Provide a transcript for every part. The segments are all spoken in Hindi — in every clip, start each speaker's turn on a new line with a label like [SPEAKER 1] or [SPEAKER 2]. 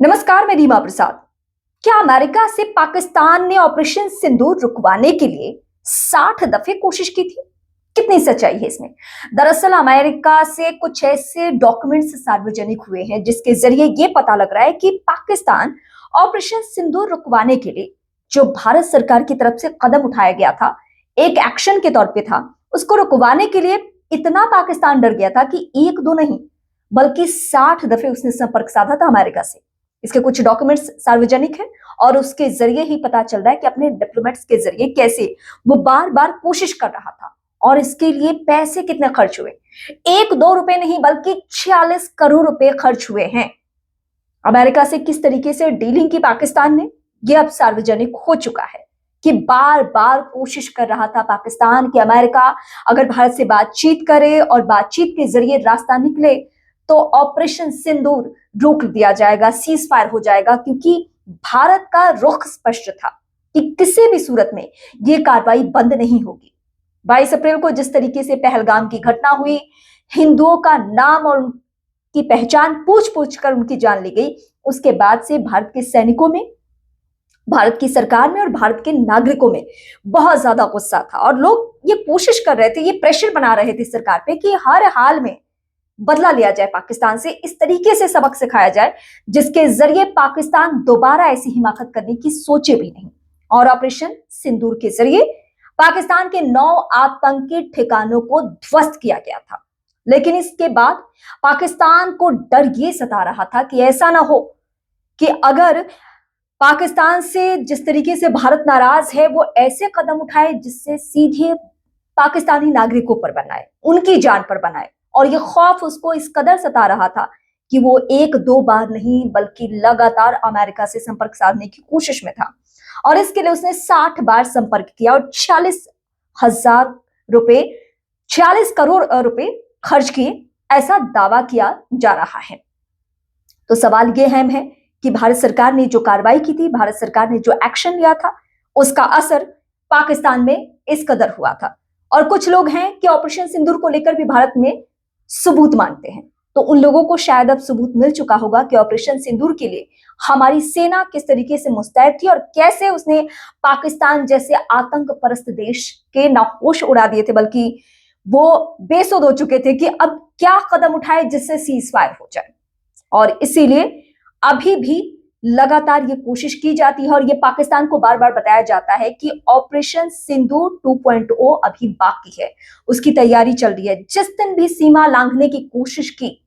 [SPEAKER 1] नमस्कार, मैं रीमा प्रसाद। क्या अमेरिका से पाकिस्तान ने ऑपरेशन सिंदूर रुकवाने के लिए 60 दफे कोशिश की थी? कितनी सच्चाई है इसमें? दरअसल अमेरिका से कुछ ऐसे डॉक्यूमेंट्स सार्वजनिक हुए हैं जिसके जरिए यह पता लग रहा है कि पाकिस्तान ऑपरेशन सिंदूर रुकवाने के लिए जो भारत सरकार की तरफ से कदम उठाया गया था, एक एक्शन के तौर पे था, उसको रुकवाने के लिए इतना पाकिस्तान डर गया था कि एक दो नहीं बल्कि 60 दफे उसने संपर्क साधा था अमेरिका से। इसके कुछ डॉक्यूमेंट्स सार्वजनिक हैं और उसके जरिए ही पता चल रहा है कि अपने डिप्लोमेट्स के जरिए कैसे वो बार बार कोशिश कर रहा था और इसके लिए पैसे कितने खर्च हुए। एक दो रुपए नहीं बल्कि 46 करोड़ रुपए खर्च हुए हैं। अमेरिका से किस तरीके से डीलिंग की पाकिस्तान ने, यह अब सार्वजनिक हो चुका है कि बार बार कोशिश कर रहा था पाकिस्तान कि अमेरिका अगर भारत से बातचीत करे और बातचीत के जरिए रास्ता निकले तो ऑपरेशन सिंदूर रोक दिया जाएगा, सीज फायर हो जाएगा, क्योंकि भारत का रुख स्पष्ट था कि किसी भी सूरत में यह कार्रवाई बंद नहीं होगी। 22 अप्रैल को जिस तरीके से पहलगाम की घटना हुई, हिंदुओं का नाम और उनकी पहचान पूछ पूछ कर उनकी जान ली गई, उसके बाद से भारत के सैनिकों में, भारत की सरकार में और भारत के नागरिकों में बहुत ज्यादा गुस्सा था और लोग ये कोशिश कर रहे थे, ये प्रेशर बना रहे थे सरकार पे कि हर हाल में बदला लिया जाए, पाकिस्तान से इस तरीके से सबक सिखाया जाए जिसके जरिए पाकिस्तान दोबारा ऐसी हिमाकत करने की सोचे भी नहीं। और ऑपरेशन सिंदूर के जरिए पाकिस्तान के 9 आतंकी ठिकानों को ध्वस्त किया गया था। लेकिन इसके बाद पाकिस्तान को डर ये सता रहा था कि ऐसा ना हो कि अगर पाकिस्तान से जिस तरीके से भारत नाराज है वो ऐसे कदम उठाए जिससे सीधे पाकिस्तानी नागरिकों पर बनाए, उनकी जान पर बनाए। और ये खौफ उसको इस कदर सता रहा था कि वो एक दो बार नहीं बल्कि लगातार अमेरिका से संपर्क साधने की कोशिश में था और इसके लिए उसने 60 बार संपर्क किया और 46 करोड़ रुपए खर्च किए, ऐसा दावा किया जा रहा है। तो सवाल ये अहम है कि भारत सरकार ने जो कार्रवाई की थी, भारत सरकार ने जो एक्शन लिया था, उसका असर पाकिस्तान में इस कदर हुआ था। और कुछ लोग हैं कि ऑपरेशन सिंदूर को लेकर भी भारत में सबूत मांगते हैं, तो उन लोगों को शायद अब सबूत मिल चुका होगा कि ऑपरेशन सिंदूर के लिए हमारी सेना किस तरीके से मुस्तैद थी और कैसे उसने पाकिस्तान जैसे आतंक परस्त देश के ना होश उड़ा दिए थे, बल्कि वो बेसुध हो चुके थे कि अब क्या कदम उठाए जिससे सीज फायर हो जाए। और इसीलिए अभी भी लगातार ये कोशिश की जाती है और ये पाकिस्तान को बार बार बताया जाता है कि ऑपरेशन सिंदूर 2.0 अभी बाकी है, उसकी तैयारी चल रही है। जिस दिन भी सीमा लांघने की कोशिश की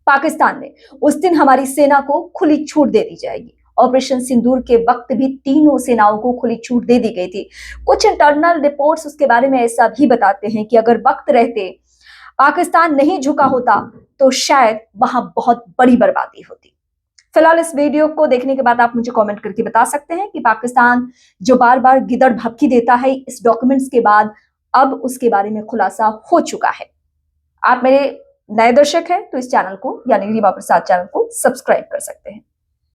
[SPEAKER 1] पाकिस्तान ने, उस दिन हमारी सेना को खुली छूट दे दी जाएगी। ऑपरेशन सिंदूर के वक्त भी तीनों सेनाओं को खुली छूट दे दी गई थी। कुछ इंटरनल रिपोर्ट्स उसके बारे में ऐसा भी बताते हैं कि अगर वक्त रहते पाकिस्तान नहीं झुका होता तो शायद वहां बहुत बड़ी बर्बादी होती। फिलहाल इस वीडियो को देखने के बाद आप मुझे कमेंट करके बता सकते हैं कि पाकिस्तान जो बार बार गिदड़ भभकी देता है, इस डॉक्यूमेंट्स के बाद अब उसके बारे में खुलासा हो चुका है। आप मेरे नए दर्शक हैं तो इस चैनल को यानी रीमा प्रसाद चैनल को सब्सक्राइब कर सकते हैं।